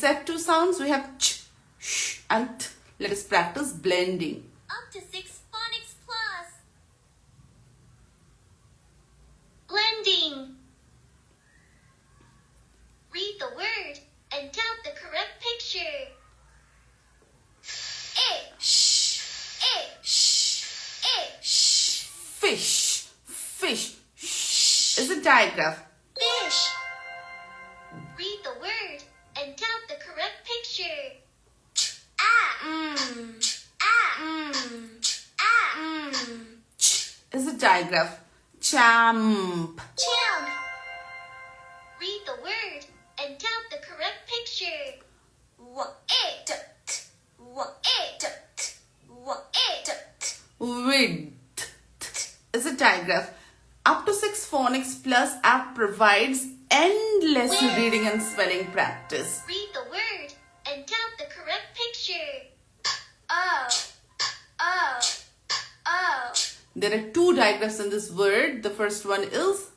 set two sounds. We have ch, sh and t. Let us practice blending. UptoSix Phonics Plus. Blending. Read the word and tap the correct picture. Fish, fish, sh is a digraph. Fish. Read the word and tap the correct picture. Ch is a digraph. Champ. Champ. Read the word and tap the correct picture. Width is a digraph. UptoSix Phonics Plus app provides endless Width. reading and spelling practice. Read the word and tap the correct picture. There are two digraphs in this word. The first one is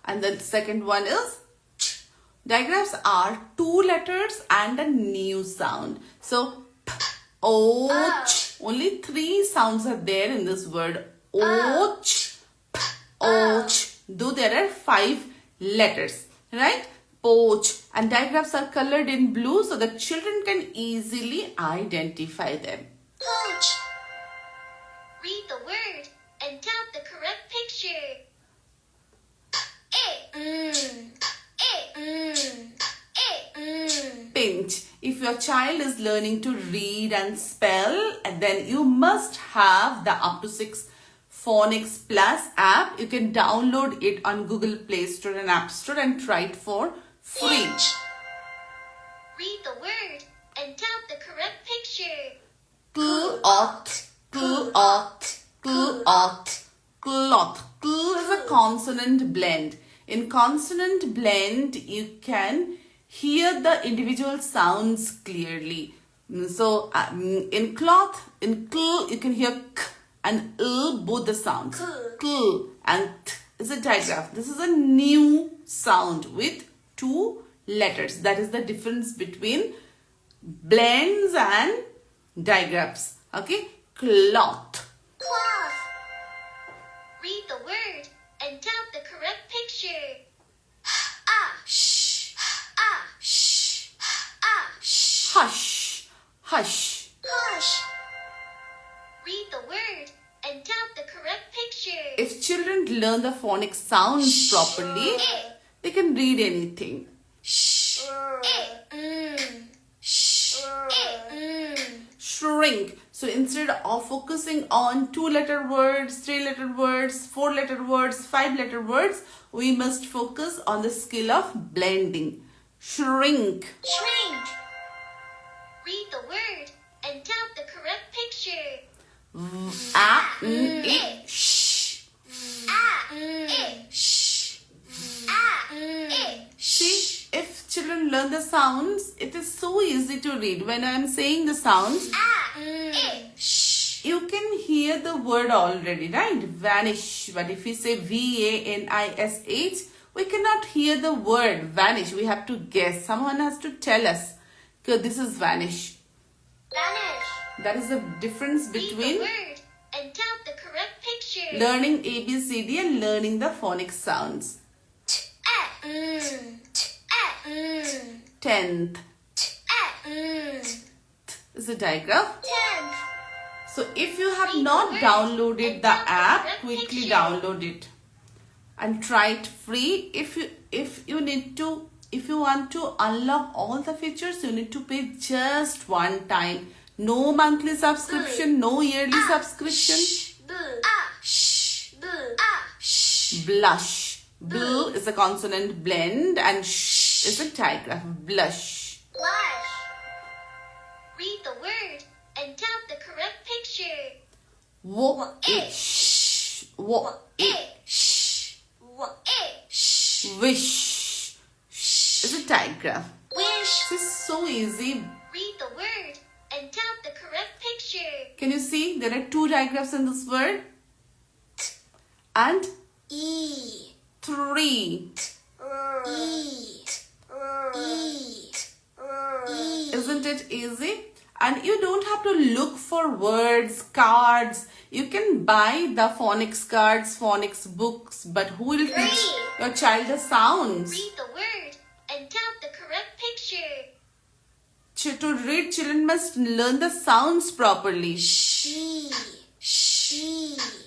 and the second one is. Digraphs are two letters and a new sound. So, p, o, ch. Only three sounds are there in this word. O, ch, p, o, ch. Though there are 5 letters, right? Poach. And digraphs are colored in blue so that children can easily identify them. Poach. Read the word and tap the correct picture. Pinch. If your child is learning to read and spell, then you must have the UptoSix Phonics Plus app. You can download it on Google Play Store and App Store and try it for free. Pinch. Read the word and tap the correct picture. Cloth, cloth, cloth, cloth. Cl is a consonant blend. In consonant blend, you can hear the individual sounds clearly. So, in cloth, in cl, you can hear k and l, both the sounds. Kl and t is a digraph. This is a new sound with 2 letters. That is the difference between blends and digraphs. Okay? Cloth. Cloth. Read the word and tap the correct picture. Hush, hush. Hush. Read the word and tap the correct picture. If children learn the phonics sounds properly, they can read anything. Shrink. So instead of focusing on 2-letter words, 3-letter words, 4-letter words, 5-letter words, we must focus on the skill of blending. Shrink. Shrink. Read the word and tap the correct picture. See, if children learn the sounds, it is so easy to read. When I am saying the sounds, you can hear the word already, right? Vanish. But if we say V-A-N-I-S-H, we cannot hear the word vanish. We have to guess. Someone has to tell us, okay, this is vanish. Vanish. That is the difference Read the between word and tap the correct picture. learning ABCD and learning the phonics sounds. 10th is a digraph. 10th. So if you have Read the not word downloaded and the tap the app, correct quickly picture. download it and try it free. If you want to unlock all the features, you need to pay just one time. No monthly subscription, no yearly subscription. Blush. Bl is a consonant blend and sh is a digraph. Blush. Blush. Read the word and tap the correct picture. Wish. Wish. Is a digraph. Wish. This is so easy. Read the word and tap the correct picture. Can you see? There are 2 digraphs in this word. And 3. Isn't it easy? And you don't have to look for words, cards. You can buy the phonics cards, phonics books, but who will teach your child the sounds? Read the word and tap the correct picture. To read, children must learn the sounds properly. She.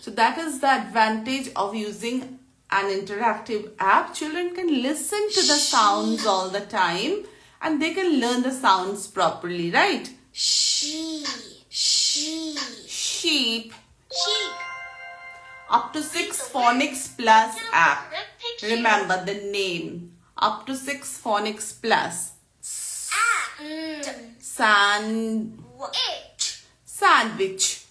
So that is the advantage of using an interactive app. Children can listen to the sounds all the time and they can learn the sounds properly, right? Sheep. Sheep. UptoSix Phonics Plus app. Remember the name. UptoSix Phonics Plus. Sandwich. Sandwich.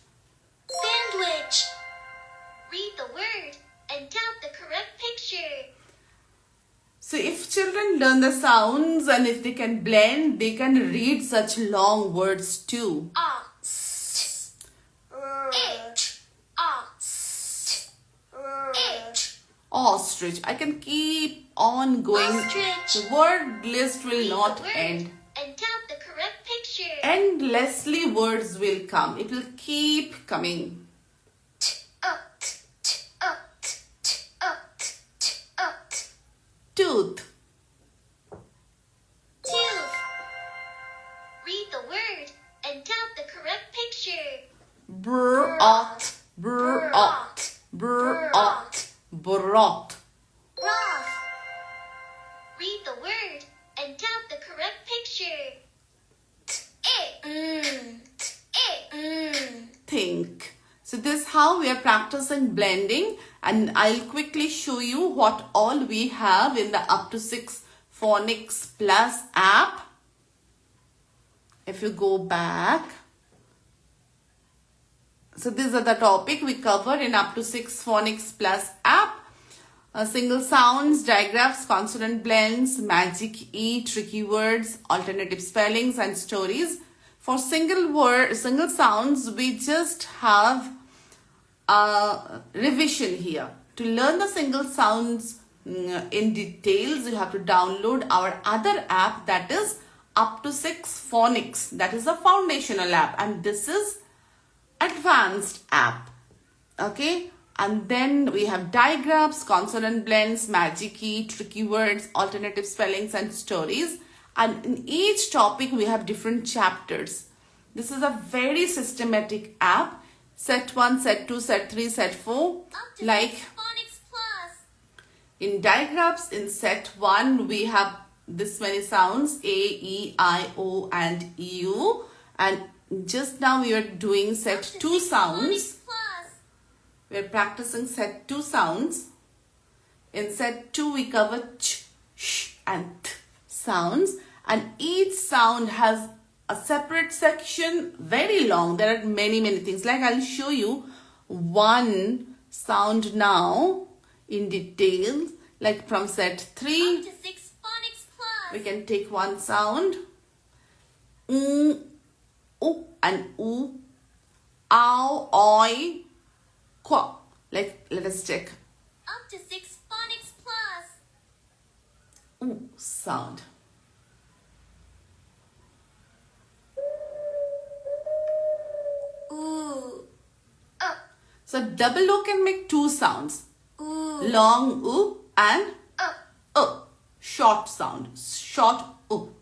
Read the word and tap the correct picture. So if children learn the sounds and if they can blend, they can read such long words too. Ostrich. I can keep on going. Ostrich. The word list will Read not the word end. and tap the correct picture. Endlessly words will come. It will keep coming. Tooth. Tooth. Read the word and tap the correct picture. Broth. Broth. Broth. Broth. Broth. Read the word and tap the correct picture. Think. So this is how we are practicing blending, and I'll quickly show you what all we have in the UptoSix Phonics Plus app. If you go back, so these are the topic we covered in UptoSix Phonics Plus app. Single sounds, digraphs, consonant blends, magic E, tricky words, alternative spellings and stories. For single sounds, we just have a revision here. To learn the single sounds in details, you have to download our other app, that is UptoSix Phonics. That is a foundational app, and this is advanced app. Okay. And then we have digraphs, consonant blends, magic key, tricky words, alternative spellings and stories. And in each topic we have different chapters. This is a very systematic app. Set 1, set 2, set 3, set 4. Like Phonics Plus. in digraphs, in set 1 we have this many sounds: A, E, I, O and U. And just now we are doing set 2 sounds. We are practicing set 2 sounds. In set 2 we cover ch, sh and th sounds, and each sound has a separate section, very long. There are many things. Like I'll show you one sound now in detail. Like from set 3, UptoSix Phonics Plus. we can take one sound. Oo and oo, ow, oi, qua. Let us check. UptoSix Phonics Plus. Ooh sound. Ooh. So double O can make 2 sounds. Ooh. Long oo and short sound. Short oo.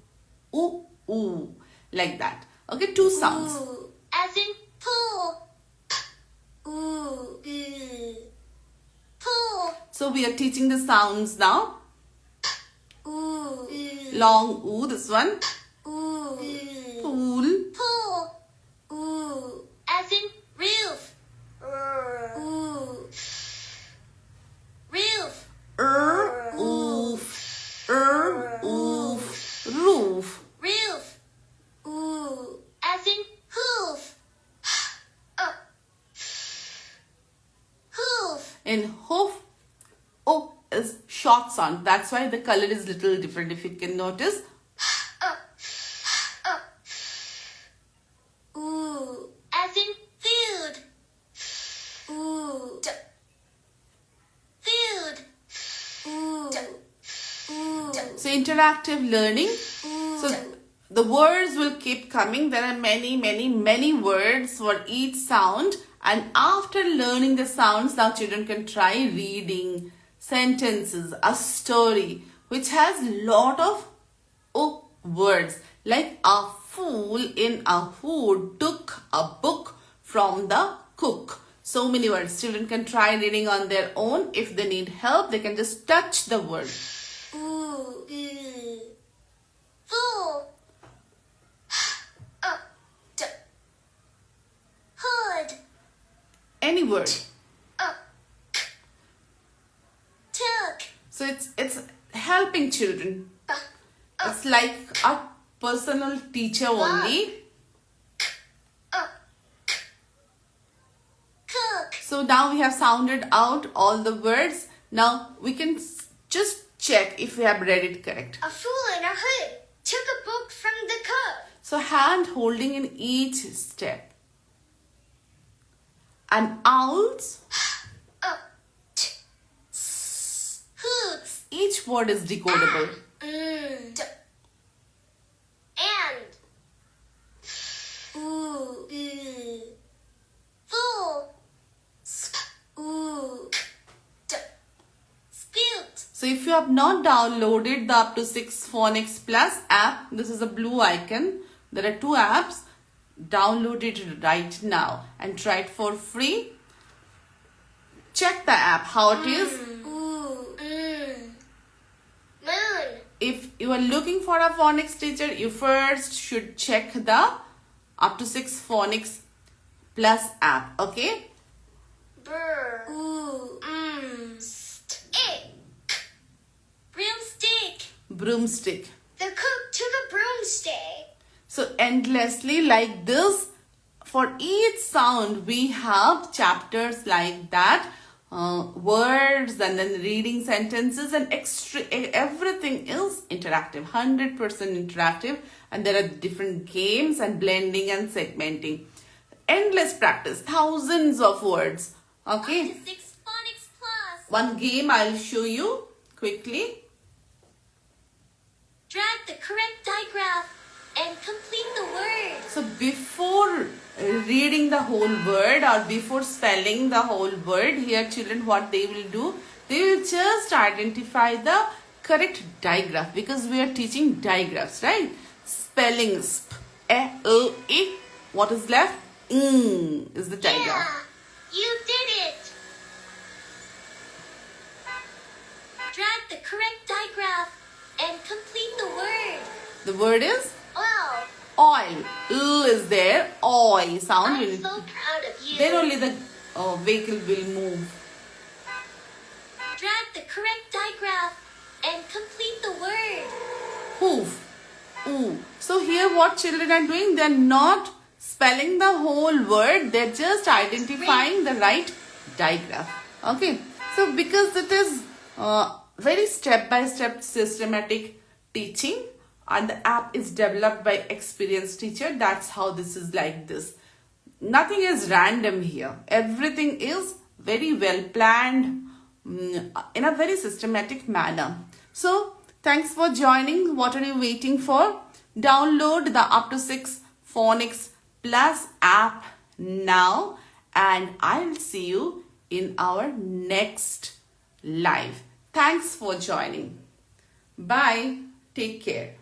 Ooh, ooh. Like that. Okay, 2 sounds. Ooh. As in pool. Ooh. Pool. So we are teaching the sounds now. Ooh. Long oo, this one. Ooh. Pool. Pool. Ooh. As in roof. Ooh. Roof. Oof. Oof. Roof. Roof. Ooh. As in hoof. Hoof. In hoof, O is short sound. That's why the color is little different, if you can notice. Ooh. As in food. Ooh. Food. Ooh. Ooh. So interactive learning. So the words will keep coming. There are many words for each sound, and after learning the sounds, now children can try reading sentences, a story which has lot of words, like a fool in a hood took a book from the cook. So many words. Children can try reading on their own. If they need help, they can just touch the word. Fool. Hood. Any word. Took. So it's helping children. It's like a personal teacher only. Cook. So now we have sounded out all the words. Now we can just check if we have read it correct. A fool in a hood took a book from the cook. So hand holding in each step. And owls, Hoots. each word is decodable. And. Ooh. Fool. Ooh. Spilt. So if you have not downloaded the UptoSix Phonics Plus app, this is a blue icon. There are 2 apps. Download it right now and try it for free. Check the app, how it is. Moon. If you are looking for a phonics teacher, you first should check the UptoSix Phonics Plus app, okay? Brr. Broomstick. Broomstick. The cook took a broomstick. So endlessly like this, for each sound we have chapters like that, words and then reading sentences, and everything is interactive, 100% interactive, and there are different games and blending and segmenting. Endless practice, thousands of words. Okay, UptoSix Phonics Plus. one game I'll show you quickly. Drag the correct digraph and complete the word. So before reading the whole word or before spelling the whole word, here children what they will do, they will just identify the correct digraph, because we are teaching digraphs, right? Spelling sp, e, l, e. What is left? Is the digraph. Yeah, you did it. Drag the correct digraph and complete the word. The word is Wow, oil. L is there. Oi sound. I'm Will, so proud of you. then only the vehicle will move. Drag the correct digraph and complete the word. Hoof. Ooh. So here what children are doing, they are not spelling the whole word, they're just identifying the right digraph. Okay. So because it is very step-by-step systematic teaching, and the app is developed by experienced teacher, that's how this is like this. Nothing is random here. Everything is very well planned in a very systematic manner. So thanks for joining. What are you waiting for? Download the UptoSix Phonics Plus app now, and I'll see you in our next live. Thanks for joining. Bye. Take care.